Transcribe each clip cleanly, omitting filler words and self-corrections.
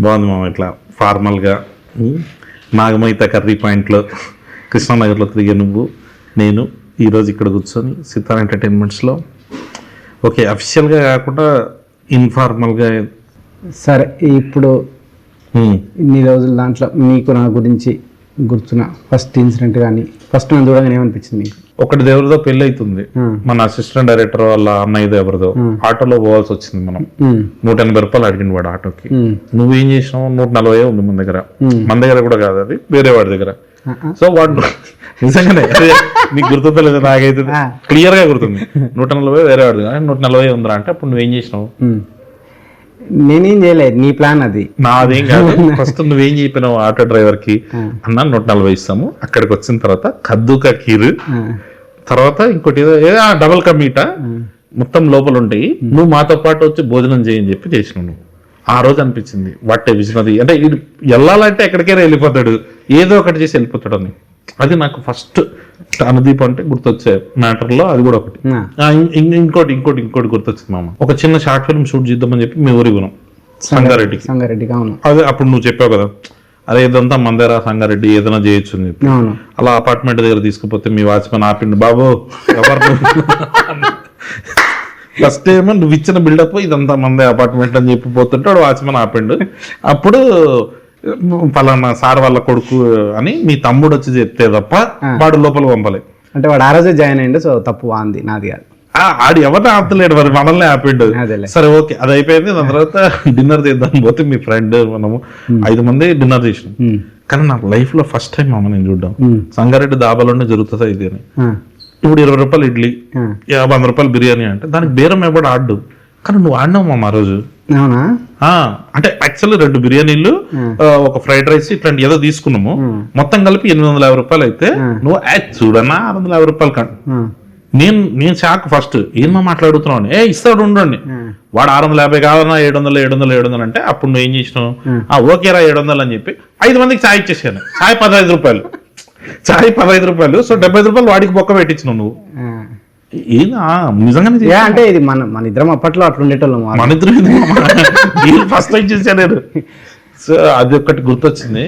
బాగుంది మామ. ఇట్లా ఫార్మల్గా నాగమైత కర్రీ పాయింట్లో కృష్ణానగర్లో తిరిగే నువ్వు నేను ఈరోజు ఇక్కడ కూర్చొని సితార్ ఎంటర్టైన్మెంట్స్లో ఓకే అఫీషియల్గా కాకుండా ఇన్ఫార్మల్గా. సరే, ఇప్పుడు ఇన్ని రోజుల దాంట్లో మీకు నా గురించి గుర్తున్న ఫస్ట్ ఇన్సిడెంట్ కానీ ఫస్ట్ నేను చూడగానే ఏమనిపించింది మీకు? ఒకటి ఎవరిదో పెళ్లి అవుతుంది, మన అసిస్టెంట్ డైరెక్టర్ వాళ్ళ అన్నయ్యదో ఎవరిదో, ఆటోలో పోవాల్సి వచ్చింది. మనం 180 రూపాయలు అడిగింది వాడు ఆటోకి. నువ్వేం చేసినావు? 140 ఉంది మన దగ్గర కూడా కాదు, అది వేరే వాడి దగ్గర. సో వాడు నిజంగానే నీకు గుర్తుందో లేదు, నాకైతే క్లియర్ గా గుర్తుంది. 140 వేరే వాడి దగ్గర, 140 ఉందిరా అంటే అప్పుడు నువ్వేం చేసినావు? నేనేం చేయలేదు, నీ ప్లాన్ అది. నాదేం కాదు. ఫస్ట్ నువ్వేం చెప్పినావు ఆటో డ్రైవర్ కి? అన్న 140 ఇస్తాము. అక్కడికి వచ్చిన తర్వాత కద్దుకా ఖీర్, తర్వాత ఇంకోటి ఏదో డబల్ కా మీటా మొత్తం లోపల ఉంటాయి, నువ్వు మాతో పాటు వచ్చి భోజనం చేయని చెప్పి చేసినావు. నువ్వు ఆ రోజు అనిపించింది వాటే విజనది అంటే ఇది వెళ్ళాలంటే ఎక్కడికైనా వెళ్ళిపోతాడు, ఏదో ఒకటి చేసి వెళ్ళిపోతాడు అని. అది నాకు ఫస్ట్ అనుదీప్ అంటే గుర్తొచ్చే మ్యాటర్లో అది కూడా ఒకటి. ఇంకోటి గుర్తొచ్చింది మామ. ఒక చిన్న షార్ట్ ఫిల్మ్ షూట్ చేద్దామని చెప్పి మీ ఊరికి పోయినాం, సంగారెడ్డికి. అదే అప్పుడు నువ్వు చెప్పావు కదా, అదే ఇదంతా మందేరా సంగారెడ్డి ఏదైనా చేయొచ్చు అని చెప్పి. అలా అపార్ట్మెంట్ దగ్గర తీసుకుపోతే మీ వాచ్మెన్ ఆపిండు, బాబు ఎవరు ఫస్ట్ ఏమో నువ్వు ఇచ్చిన బిల్డప్ ఇదంతా మందే అపార్ట్మెంట్ అని చెప్పి పోతుంటే వాడు వాచ్మెన్ ఆపిండు. అప్పుడు పలానా సార్ వాళ్ళ కొడుకు అని మీ తమ్ముడు వచ్చి చెప్తే తప్ప వాడు లోపల పంపలేదు. అంటే వాడు ఆ రోజే జాయిన్ అయ్యిండు, సో తప్పు వాంది, నాది కాదు. ఆడు ఎవరిని ఆపలేడు, మరి మనల్ని ఆపిండు. సరే ఓకే, అది అయిపోయింది. దాని తర్వాత డిన్నర్ చేద్దాం పోతే మీ ఫ్రెండ్ మనము 5 మంది డిన్నర్ చేసినాం. కానీ నాకు లైఫ్ లో ఫస్ట్ టైం మామ నేను చూడ్డాం సంగారెడ్డి దాబాలోనే జరుగుతుందా ఇది అని. ఇప్పుడు 20 రూపాయలు ఇడ్లీ, 100 రూపాయలు బిర్యానీ అంటే దానికి బేరం ఎవడు ఆడు. కానీ నువ్వు ఆడినావు మామ ఆ రోజు. అంటే యాక్చువల్లీ 2 బిర్యానీలు, ఒక ఫ్రైడ్ రైస్ ఇట్లాంటి ఏదో తీసుకున్నాము. మొత్తం కలిపి 850 రూపాయలు అయితే నువ్వు చూడన్నా 650 రూపాయలు కంట. నేను షాక్ ఫస్ట్, ఏమో మాట్లాడుతున్నావు. ఇస్తాడు ఉండండి, వాడు 650 కాదన్నా 700 అంటే అప్పుడు నువ్వు ఏం చేసినావు? ఓకేరా 700 అని చెప్పి 5 మందికి ఛాయ్ ఇచ్చేసాను. ఛాయ్ 15 రూపాయలు, ఛాయ్ 15 రూపాయలు. సో 75 రూపాయలు వాడికి బొక్క పెట్టించినావు నువ్వు. నిజంగానే అంటే ఇది మన ఇద్దరం అప్పట్లో అట్లా ఉండేటోళ్ళం. మన ఇద్దరు ఫస్ట్ టైం చేశాను. సో అది ఒక్కటి గుర్తొచ్చింది.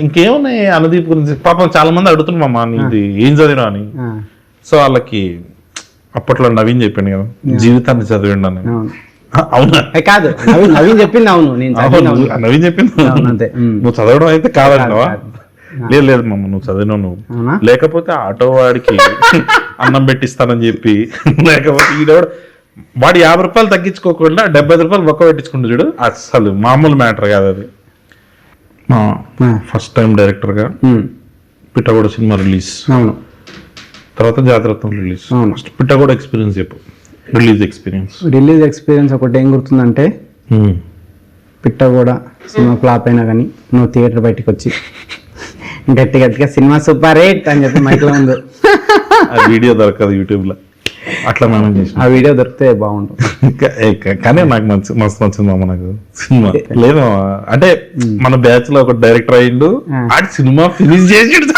ఇంకేమున్నాయి అనుదీప్ గురించి? పాపం చాలా మంది అడుగుతున్నామమ్మా నీది ఏం చదివినా అని. సో వాళ్ళకి అప్పట్లో నవీన్ చెప్పాను కదా జీవితాన్ని చదివండి అని. అవునా? కాదు, నవీన్ చెప్పింది. అవును, నవీన్ చెప్పింది. నువ్వు చదవడం అయితే కాదంటావా? లేదు మమ్మ, నువ్వు చదివినావు. నువ్వు లేకపోతే ఆటో వాడికి అన్నం పెట్టిస్తానని చెప్పి, లేకపోతే ఈడవాడు వాడు 50 రూపాయలు తగ్గించుకోకుండా 75 రూపాయలు ఒక్క పెట్టించుకుంటూ చూడు. అసలు మామూలు మ్యాటర్ కాదు అది. ఫస్ట్ టైం డైరెక్టర్ గా పిట్టగోడ సినిమా రిలీజ్, తర్వాత జాతరత్నం రిలీజ్. ఫస్ట్ పిట్టగోడ ఎక్స్పీరియన్స్ చెప్పు. రిలీజ్ ఎక్స్పీరియన్స్ ఒకటి ఏం గుర్తుందంటే, పిట్టగోడ సినిమా ఫ్లాప్ అయినా కానీ నువ్వు థియేటర్ బయటకు వచ్చి గట్టిగా సినిమా సూపర్ హిట్ అని చెప్పి మైక్లో ఉంది. ఆ వీడియో దొరకదు యూట్యూబ్ లో, అట్లా మనం చేసి ఆ వీడియో దొరికితే బాగుంటుంది. కానీ నాకు మస్తు నచ్చింది మామ నాకు సినిమా. లేదు అంటే మన బ్యాచ్ లో ఒక డైరెక్టర్ అయ్యిండు, ఆడి సినిమా ఫినిష్ చేసిండు.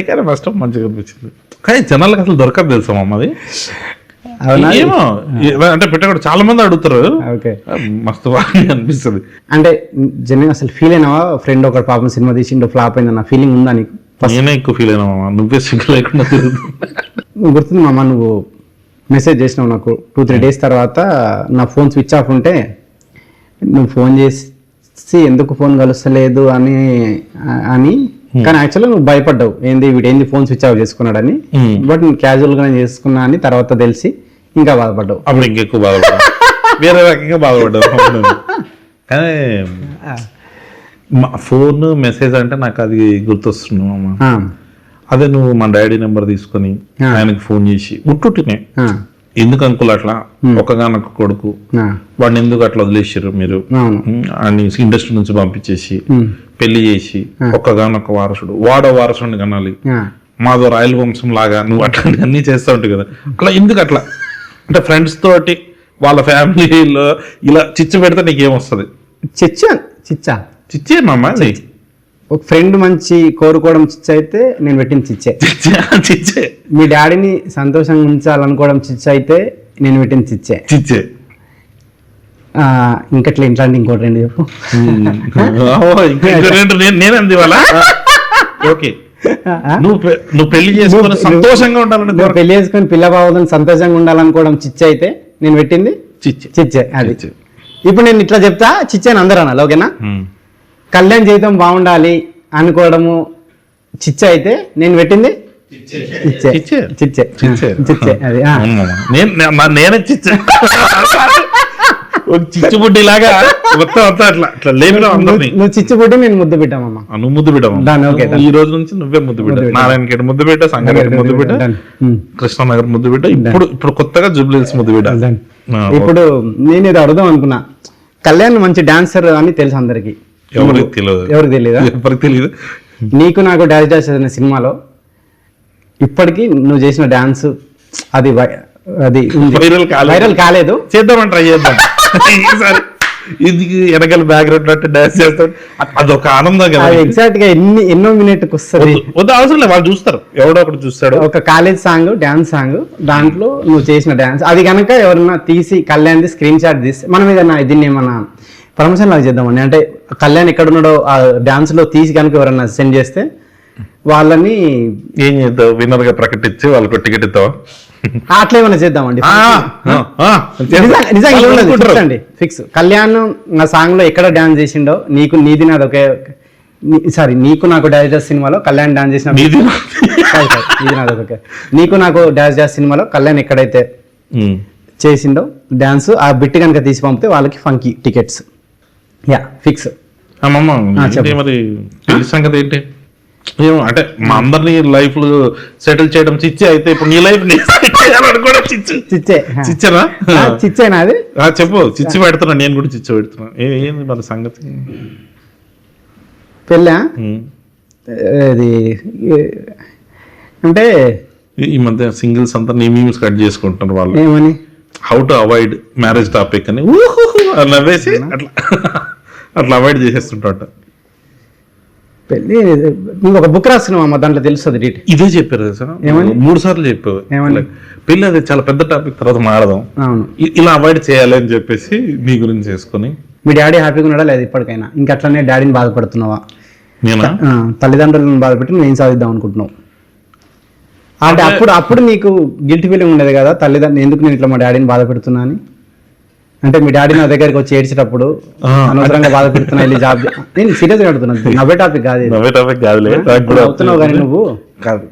కానీ ఫస్ట్ మంచిగా అనిపించింది. కానీ జనాలకు అసలు దొరకదు తెలుసా మామది. ఏమో అంటే పెట్టకూడదు, చాలా మంది అడుగుతారు. మస్తు బాగా అనిపిస్తుంది. అంటే జనరల్ అసలు ఫీల్ అయినావా? ఫ్రెండ్ ఒకటి పాపం సినిమా తీసిండు ఫ్లాప్ అయిందన్న ఫీలింగ్ ఉందా నీకు? నేనే ఎక్కువ ఫీల్ అయినా మామ, నువ్వే సిగ్గు లేకుండా గుర్తుంది మామ, నువ్వు మెసేజ్ చేసినావు నాకు 2-3 డేస్ తర్వాత. నా ఫోన్ స్విచ్ ఆఫ్ ఉంటే నువ్వు ఫోన్ చేసి ఎందుకు ఫోన్ కలుస్తలేదు అని కానీ యాక్చువల్గా నువ్వు భయపడ్డావు, వీడేంది ఫోన్ స్విచ్ ఆఫ్ చేసుకున్నాడని. బట్ నేను క్యాజువల్ గా చేసుకున్నా అని తర్వాత తెలిసి ఇంకా బాధపడ్డావు. అప్పుడు ఇంకెక్కువ బాధపడ్డా, వేరే రకంగా బాధపడ్డావు. కానీ ఫోన్ మెసేజ్ అంటే నాకు అది గుర్తొస్తున్నావు. అదే నువ్వు మా డాడీ నెంబర్ తీసుకొని ఆయనకి ఫోన్ చేసి ఉట్టునే ఎందుకు అంకుల్ అట్లా ఒకగానొక కొడుకు వాడిని ఎందుకు అట్లా వదిలేసారు మీరు అని ఇండస్ట్రీ నుంచి పంపించేసి పెళ్లి చేసి ఒక్కగానొక వారసుడు, వాడో వారసుడిని కనాలి, మాదో రాయల వంశం లాగా నువ్వు అట్లా అన్ని చేస్తూ ఉంటావు కదా, అట్లా ఎందుకు అట్లా? అంటే ఫ్రెండ్స్ తోటి వాళ్ళ ఫ్యామిలీలో ఇలా చిచ్చు పెడితే నీకేమొస్తుంది? చిచ్చేనమ్మా. ఒక ఫ్రెండ్ మంచి కోరుకోవడం చిచ్చ అయితే నేను పెట్టిన చిచ్చే. మీ డాడీని సంతోషంగా ఉంచాలనుకోవడం చిచ్చ అయితే నేను పెట్టిన చిచ్చే. ఇంకట్లా ఇట్లాంటి ఇంకోటి రెండు చెప్పు. నేనంది ఇవాళ ఓకే నువ్వు పెళ్లి చేసుకుని సంతోషంగా ఉండాలని నువ్వు పెళ్లి చేసుకుని పిల్ల బావదని సంతోషంగా ఉండాలనుకోవడం చిచ్చ అయితే నేను పెట్టింది చిచ్చే. అది ఇప్పుడు నేను ఇట్లా చెప్తా చిచ్చే అని అందరూ అనాలి, ఓకేనా? కళ్యాణ్ జీవితం బాగుండాలి అనుకోవడము చిచ్చ అయితే నేను పెట్టింది చిచ్చే. అది నేనే చిచ్చే చిచ్చుబుడ్డి లాగా మొత్తం అంతా అట్లా అట్లా లేమిలో నువ్వు చిచ్చుబుడ్డి నేను ముద్దు పెట్టామమ్మా. నువ్వు ముద్దు పెట్టావు, ఈ రోజు నుంచి నువ్వే ముద్దు పెట్టావు. నారాయణఖేడ్ ముద్దు పెట్టా, సంగారెడ్డి ముద్దు పెట్టా, కృష్ణనగర్ ముద్దు పెట్టా, ఇప్పుడు కొత్తగా జూబ్లీహిల్స్ ముద్దు పెట్టా. ఇప్పుడు నేను ఇది అడుగుదాం అనుకున్నా, కళ్యాణ్ మంచి డాన్సర్ అని తెలుసు అందరికి. ఎవరికి తెలియదు, ఎవరికి తెలియదు. నీకు నాకు డాన్స్ డాన్స్ అనే సినిమాలో ఇప్పటికీ నువ్వు చేసిన డాన్స్ అది అది వైరల్ కాలేదు. చేద్దామని ట్రై చేద్దాం ఈసారి. ఇది వెనకాల బ్యాక్గ్రౌండ్ డాన్స్ చేస్తాడు, అదొక ఆనందం కదా. ఎగ్జాక్ట్ గా ఎన్నో మినిట్కి వస్తుంది. వద్దు అవసరం లేదు, వాళ్ళు చూస్తారు, ఎవడో ఒకటి చూస్తాడు. ఒక కాలేజ్ సాంగ్, డాన్స్ సాంగ్, దాంట్లో నువ్వు చేసిన డాన్స్ అది కనుక ఎవరన్నా తీసి కళ్యాణ్ది స్క్రీన్ షాట్ తీసి మనం ఏదన్నా దీన్ని ఏమన్నా ప్రమోషన్ లాగా చేద్దామండి. అంటే కళ్యాణ్ ఎక్కడ ఉన్నాడో ఆ డాన్స్ లో తీసి కనుక ఎవరన్నా సెండ్ చేస్తే వాళ్ళని ఏం చేద్దాం, విన్నర్ గా ప్రకటించి వాళ్ళకి టికెట్ ఇద్దాం, అట్లా ఏమైనా చేద్దామండి. నిజంగా ఫిక్స్. కళ్యాణ్ ఆ సాంగ్ లో ఎక్కడ డాన్స్ చేసిండో నీకు నీది నాది ఒకే, సారీ నీకు నాకు డాన్స్ డాన్స్ సినిమాలో కళ్యాణ్ డాన్స్ చేసిన నీది నాది ఒకే, నీకు నాకు డాన్స్ డాన్స్ సినిమాలో కళ్యాణ్ ఎక్కడైతే చేసిండో డాన్స్ ఆ బిట్ కనుక తీసి పంపితే వాళ్ళకి ఫంకీ టికెట్స్. Yeah fix. మరి పెళ్లి సంగతి ఏంటి? ఏమో అంటే మా అందరినీ లైఫ్ సెటిల్ చేయడం చిచ్చే అయితే ఇప్పుడు నీ లైఫ్ చిచ్చేనా? చిచ్చేనా అది? చెప్పు. చిచ్చి పెడుతున్నా, నేను కూడా చిచ్చి పెడుతున్నా. ఏంది మన సంగతి? పెళ్ళా అది అంటే ఈ మధ్య సింగిల్స్ అంతా నీ మీమ్స్ కట్ చేసుకుంటున్నారు వాళ్ళు. ఏమని? How to avoid marriage topic అని నవ్వేసి అట్లా అట్లా అవాయిడ్ చేసేస్తుంటాట. పెళ్ళి నువ్వు ఒక బుక్ రాస్తున్నావు దాంట్లో తెలుస్తుంది డీటెయిల్. ఇదే చెప్పారు కదా సార్, 3 సార్లు చెప్పావు. పెళ్ళి అది చాలా పెద్ద టాపిక్, తర్వాత మాడదాం, ఇలా అవాయిడ్ చేయాలి అని చెప్పేసి నీ గురించి చేసుకుని. మీ డాడీ హ్యాపీగా ఉన్నాడా లేదు ఇప్పటికైనా? ఇంకా అట్లనే డాడీని బాధపడుతున్నావా? నేనా? తల్లిదండ్రులను బాధపెట్టి నువ్వు ఏం సాధిద్దాం అనుకుంటున్నావు? అంటే అప్పుడు నీకు గిల్టీ ఫీలింగ్ ఉండేది కదా, తల్లిదండ్రులు ఎందుకు నేను ఇట్లా మా డాడీని బాధ పెడుతున్నా అని? అంటే మీ డాడీ నా దగ్గరికి వచ్చి ఏడ్చేటప్పుడు అనవసరంగా బాధ పెడుతున్నా వెళ్ళి జాబ్. నేను సీరియస్ గా అడుగుతున్నాను, నవ్వే టాపిక్ కాదు. అవుతున్నావు కానీ నువ్వు కాదు.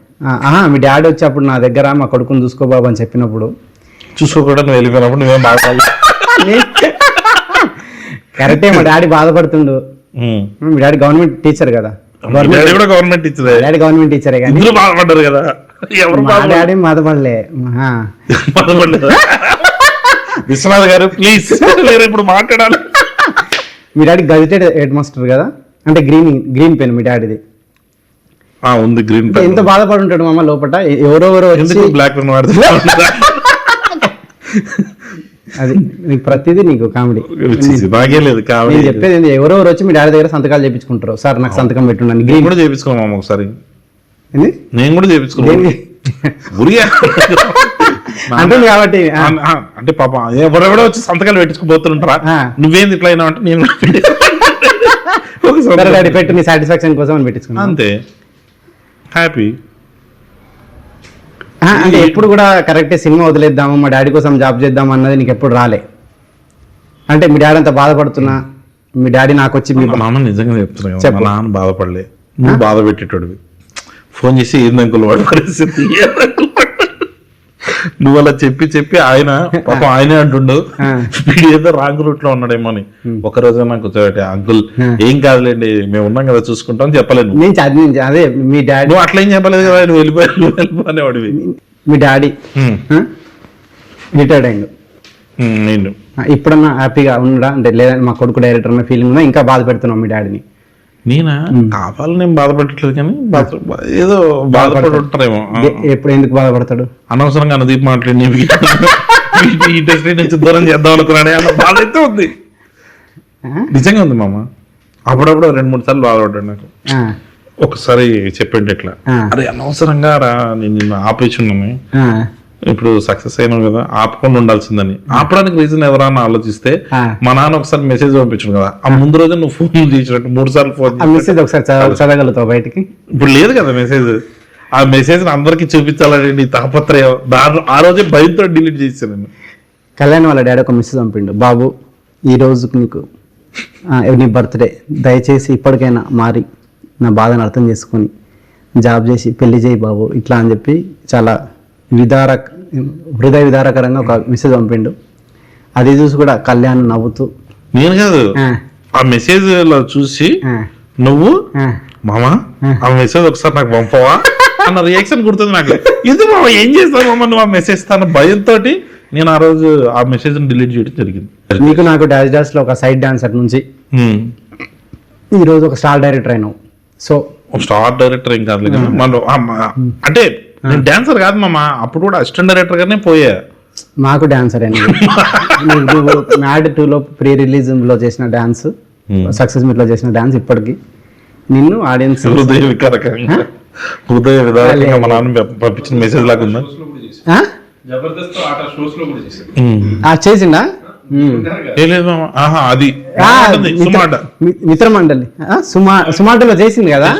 మీ డాడీ వచ్చి అప్పుడు నా దగ్గర మా కొడుకుని చూసుకో బాబు అని చెప్పినప్పుడు చూసుకోకుండా నువ్వు వెళ్ళిపోయినప్పుడు నువ్వేం బాధ కరెక్టే. మా డాడీ బాధపడుతుండు. మీ డాడీ గవర్నమెంట్ టీచర్ కదా, గవర్నమెంట్ డాడీ గవర్నమెంట్ టీచరే కానీ బాధపడ్డారు కదా. డాడీ బాధపడలే. విశ్వనాథ్ గారు ప్లీజ్ ఇప్పుడు మాట్లాడాలి. మీ డాడీ గజిటెడ్ హెడ్ మాస్టర్ కదా, అంటే గ్రీన్ పెన్ మీ డాడీది ఉంది. గ్రీన్ పెన్ ఎంత బాధపడి ఉంటాడు మామ లోపల. ఎవరెవరో బ్లాక్ పెన్ వాడుతున్నారు. అది నీకు ప్రతిదీ నీకు కామెడీ. నాకే లేదు కామెడీ. చెప్పేది ఎవరెవరు వచ్చి మీ డాడీ దగ్గర సంతకాలు చేయించుకుంటారు. సార్ నాకు సంతకం పెట్టున్నాను. గ్రీన్ కూడా చేయించుకోమా ఒకసారి? నేను కూడా చేయించుకున్నాను అంటే కాబట్టి. అంటే పాప ఎవరెవడో వచ్చి సంతకాలు పెట్టించుకుపోతుంటారా, నువ్వేంది ఇట్లా అయినా అంటే నేను పెట్టు నీ సాటిస్ఫాక్షన్ కోసం అని పెట్టించుకున్నా అంతే. హ్యాపీ. అంటే ఎప్పుడు కూడా కరెక్టే సినిమా వదిలేద్దాము మా డాడీ కోసం జాబ్ చేద్దాం అన్నది నీకు ఎప్పుడు రాలే? అంటే మీ డాడీ అంతా బాధపడుతున్నా మీ డాడీ నాకు వచ్చి మీ నాన్న నిజంగా చెప్తున్నా, మా నాన్న బాధపడలే, నువ్వు బాధ పెట్టేటోడివి. ఫోన్ చేసి ఏందంకులు వాడు పరిస్థితి, నువ్వు అలా చెప్పి చెప్పి ఆయన పాపం ఆయనే అంటుండు ఏదో రాంగ్ రూట్ లో ఉన్నాడేమో అని. ఒక రోజు నాకు అంకుల్ ఏం కాదులేండి మేము ఉన్నాం కదా చూసుకుంటాం చెప్పలేదు. అదే మీ డాడీ నువ్వు అట్లా ఏం చెప్పలేదు కదా, నువ్వు వెళ్ళిపోయానేవాడివి. మీ డాడీ రిటైర్డ్ అయ్యిండు. నేను ఇప్పుడన్నా హ్యాపీగా ఉండడా? అంటే లేదా మా కొడుకు డైరెక్టర్ అన్న ఫీలింగ్ ఉందా? ఇంకా బాధ పెడుతున్నావు మీ డాడీని? నేనా? కావాలని నేను బాధపడట్లేదు కానీ ఏదో బాధపడి ఉంటారేమో. ఎప్పుడు ఎందుకు బాధపడతాడు? అనవసరంగా అనుదీప్ మాట్లాడి ఈ ఇండస్ట్రీ నుంచి దూరం చేద్దాం అనుకున్నాడే అన్న బాధ అయితే ఉంది. నిజంగా ఉంది మామ. అప్పుడప్పుడు 2-3 సార్లు బాధపడ్డాడు నాకు. ఒకసారి చెప్పండి ఇట్లా, అరే అనవసరంగా రా నేను నిన్ను ఆపేసి ఉన్నాను, ఇప్పుడు సక్సెస్ అయినావు కదా, ఆపకుండా ఉండాల్సిందని. ఆపడానికి రీజన్ ఎవరన్నా ఆలోచిస్తే మా నాన్న ఒకసారి మెసేజ్ పంపించాడు కదా, ఆ ముందు రోజు నువ్వు ఫోన్ చేసినట్టు 3 సార్లు ఫోన్ మెసేజ్ ఒకసారి చదవగలుగుతావు బయటికి. ఇప్పుడు లేదు కదా మెసేజ్. ఆ మెసేజ్ అందరికి చూపించాలని నీ తాపత్రయం, దాని ఆ రోజే భయంతో డిలీట్ చేశాను నేను. కళ్యాణ్ వాళ్ళ డాడీ ఒక మెసేజ్ పంపిండు, బాబు ఈ రోజు నీకు నీ బర్త్డే, దయచేసి ఇప్పటికైనా మారి నా బాధను అర్థం చేసుకొని జాబ్ చేసి పెళ్లి చేయి బాబు ఇట్లా అని చెప్పి చాలా హృదయ విదారకరంగా ఒక మెసేజ్ పంపిండు. అది చూసి కూడా కళ్యాణ్ నవ్వుతూ, నేను కాదు ఆ మెసేజ్ లో చూసి నువ్వు మామా ఆ మెసేజ్ ఒకసారి నాకు పంపవా అన్న రియాక్షన్ గుర్తుంది నాకు. ఇది మామ ఏం చేస్తావు మామ నువ్వు ఆ మెసేజ్ తన భయంతో నేను ఆ రోజు ఆ మెసేజ్ డిలీట్ చేయడం జరిగింది. నీకు నాకు డాన్స్ లో ఒక సైడ్ డాన్సర్ నుంచి ఈ రోజు ఒక స్టార్ డైరెక్టర్ అయినావు. సో స్టార్ డైరెక్టర్ ఏం కాదు మనం, అంటే నేను డాన్సర్ కాదు మామ, అప్పుడు కూడా అసిస్టెంట్ డైరెక్టర్ గానే పోయా. మాకు డాన్సర్ అండి. మ్యాడ్ 2 లో ప్రీ రిలీజ్ లో చేసిన డాన్స్, సక్సెస్ మీట్ లో చేసిన డాన్స్ ఇప్పటికి నిన్ను ఆడియన్స్ హృదయ విదారకంగా మా నాన్న పంపించిన మెసేజ్ లాగా ఉందా? చేసిండా? అది మిత్ర మండలి సుమాటలో చేసింది కదా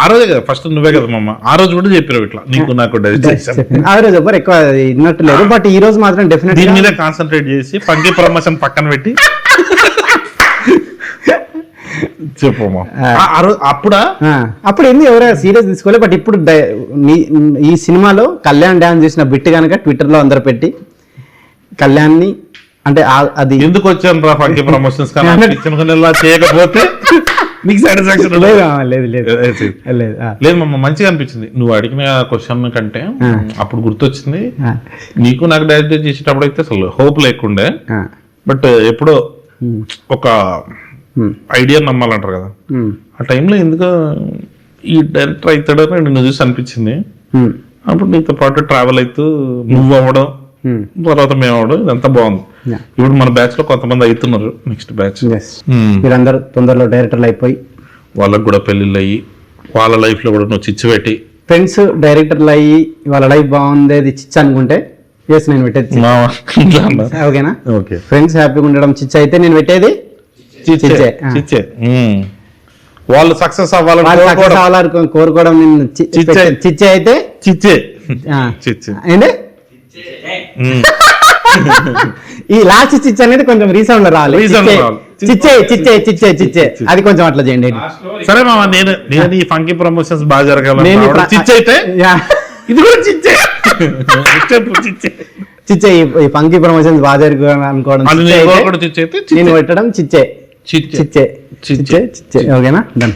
ఆ రోజే కదా ఫస్ట్. నువ్వే కదా మామ ఆ రోజు కూడా చెప్పారు ఇట్లా నీకు నాకు. ఆ రోజు ఎవరు ఎక్కువ విన్నట్టు లేదు, బట్ ఈ రోజు మాత్రం డెఫినెట్ దీని మీద కాన్సన్ట్రేట్ చేసి ఫంకీ ప్రమోషన్ పక్కన పెట్టి చెప్పమ్మా. అప్పుడు ఏంది ఎవరైనా సీరియస్ తీసుకోలేదు, బట్ ఇప్పుడు ఈ సినిమాలో కళ్యాణ్ డాన్స్ చేసిన బిట్ కనుక ట్విట్టర్ లో అందరు పెట్టి కళ్యాణ్ని అంటే అది ఎందుకు వచ్చాను రా ఫంకీ ప్రమోషన్స్ చేయకపోతే నీకు సాటిస్ఫాక్షన్ లేదు మమ్మ. మంచిగా అనిపించింది నువ్వు అడిగిన క్వశ్చన్ కంటే. అప్పుడు గుర్తొచ్చింది నీకు నాకు డైరెక్ట్ చేసేటప్పుడు అయితే అసలు హోప్ లేకుండే, బట్ ఎప్పుడో ఒక ఐడియా నమ్మాలంటారు కదా, ఆ టైంలో ఎందుకో ఈ డైరెక్టర్ అవుతాడని నిన్ను చూసి అనిపించింది. అప్పుడు నీతో పాటు ట్రావెల్ అవుతూ నువ్వు అవ్వడం తర్వాత మేము అవ్వడం ఇదంతా బాగుంది. ఇప్పుడు మన బ్యాచ్ లో కొంతమంది అవుతున్నారు, నెక్స్ట్ బ్యాచ్ మీరందరూ తొందరలో డైరెక్టర్లు అయిపోయి వాళ్ళకు కూడా పెళ్లిళ్ళు అయ్యి వాళ్ళ లైఫ్ లో కూడా నువ్వు చిచ్చు పెట్టి ఫ్రెండ్స్ డైరెక్టర్లు అయ్యి వాళ్ళ లైఫ్ బాగుంది చిచ్చు అనుకుంటే నేను పెట్టేది ఓకేనా? ఓకే, ఫ్రెండ్స్ హ్యాపీగా ఉండడం చిచ్చు అయితే నేను పెట్టేది చిచ్చే. వాళ్ళు సక్సెస్ అవ్వాలని కోరుకోవడం చిచ్చే అయితే చిచ్చే ఏంటి ఈ లాస్ట్ చిచ్చే అనేది కొంచెం రీసౌండ్ లో రావాలి. చిచ్చే చిచ్చే చిచ్చే చిచ్చే అది కొంచెం అట్లా చేయండి. సరే మామ, నేను ఈ ఫంకీ ప్రమోషన్స్ బాగా జరగాలి. చిచ్చే అయితే ఇది కూడా చిచ్చే చిచ్చే ఈ ఫంకీ ప్రమోషన్స్ బాగా జరగాలి అనుకోవడం నేను పెట్టడం చిచ్చే చిచ్చే చిచ్చే చిచ్చే ఓకేనా? డన్.